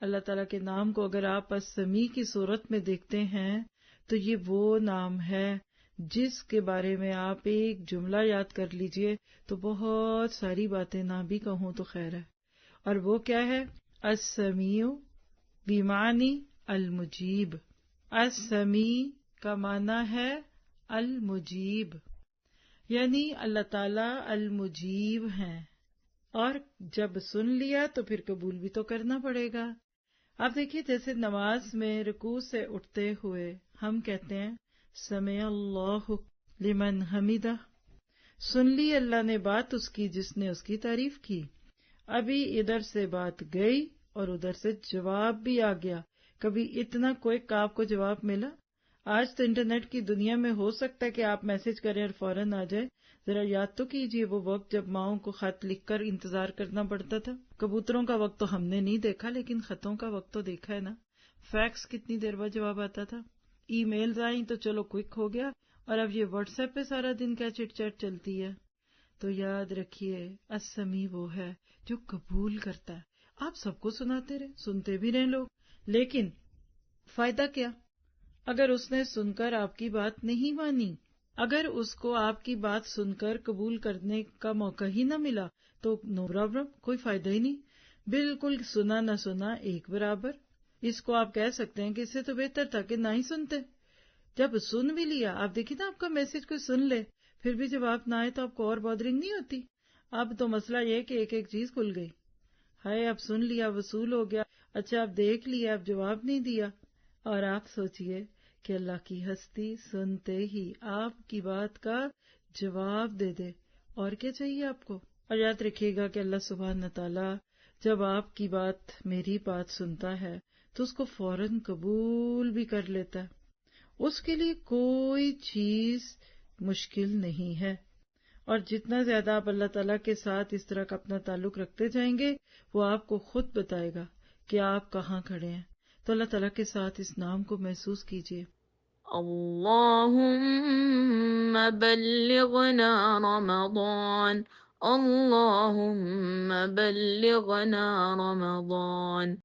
اللہ تعالیٰ کے نام کو اگر آپ السمیع کی صورت میں دیکھتے ہیں تو یہ وہ نام ہے جس کے بارے میں آپ ایک جملہ یاد کر لیجئے تو بہت ساری باتیں نہ بھی کہوں تو خیر ہے. اور وہ کیا ہے؟ السمیع بیمعنی المجیب. السمیع کا معنی ہے المجیب، یعنی اللہ تعالیٰ المجیب ہیں، اور جب سن لیا تو پھر قبول بھی تو کرنا پڑے گا. آپ دیکھیے جیسے نماز میں رکوع سے اٹھتے ہوئے ہم کہتے ہیں سمع اللہ لمن حمدہ، سن لی اللہ نے بات اس کی جس نے اس کی تعریف کی. ابھی ادھر سے بات گئی اور ادھر سے جواب بھی آ گیا. کبھی اتنا کوئک آپ کو جواب ملا؟ آج تو انٹرنیٹ کی دنیا میں ہو سکتا ہے کہ آپ میسج کریں اور فوراً آ جائے. ذرا یاد تو کیجئے وہ وقت جب ماؤں کو خط لکھ کر انتظار کرنا پڑتا تھا. کبوتروں کا وقت تو ہم نے نہیں دیکھا لیکن خطوں کا وقت تو دیکھا ہے نا. فیکس کتنی دیر بعد جواب آتا تھا. ای میلز آئیں تو چلو کوئک ہو گیا، اور اب یہ واٹس ایپ پہ سارا دن کیا چٹ چیٹ چلتی ہے. تو یاد رکھیے السمیع وہ ہے جو قبول کرتا ہے. آپ سب کو سناتے رہے، سنتے بھی رہے لوگ، لیکن فائدہ کیا اگر اس نے سن کر آپ کی بات نہیں مانی؟ اگر اس کو آپ کی بات سن کر قبول کرنے کا موقع ہی نہ ملا تو نو پرابلم، کوئی فائدہ ہی نہیں. بالکل سنا نہ سنا ایک برابر. اس کو آپ کہہ سکتے ہیں کہ اس سے تو بہتر تھا کہ نہ ہی سنتے. جب سن بھی لیا، آپ دیکھیے نا آپ کا میسج کوئی سن لے پھر بھی جواب نہ آئے تو آپ کو اور بادرنگ نہیں ہوتی. اب تو مسئلہ یہ ہے کہ ایک ایک چیز کھل گئی. ہائے اب سن لیا، وصول ہو گیا، اچھا اب دیکھ لیا، اب جواب نہیں دیا. اور آپ سوچئے کہ اللہ کی ہستی سنتے ہی آپ کی بات کا جواب دے دے، اور کیا چاہیے آپ کو. اور یاد رکھیے گا کہ اللہ سبحانہ تعالیٰ جب آپ کی بات، میری بات سنتا ہے تو اس کو فوراً قبول بھی کر لیتا ہے. اس کے لیے کوئی چیز مشکل نہیں ہے. اور جتنا زیادہ آپ اللہ تعالیٰ کے ساتھ اس طرح کا اپنا تعلق رکھتے جائیں گے وہ آپ کو خود بتائے گا کہ آپ کہاں کھڑے ہیں. تو اللہ تعالیٰ کے ساتھ اس نام کو محسوس کیجئے. اللهم بلغنا رمضان، اللهم بلغنا رمضان.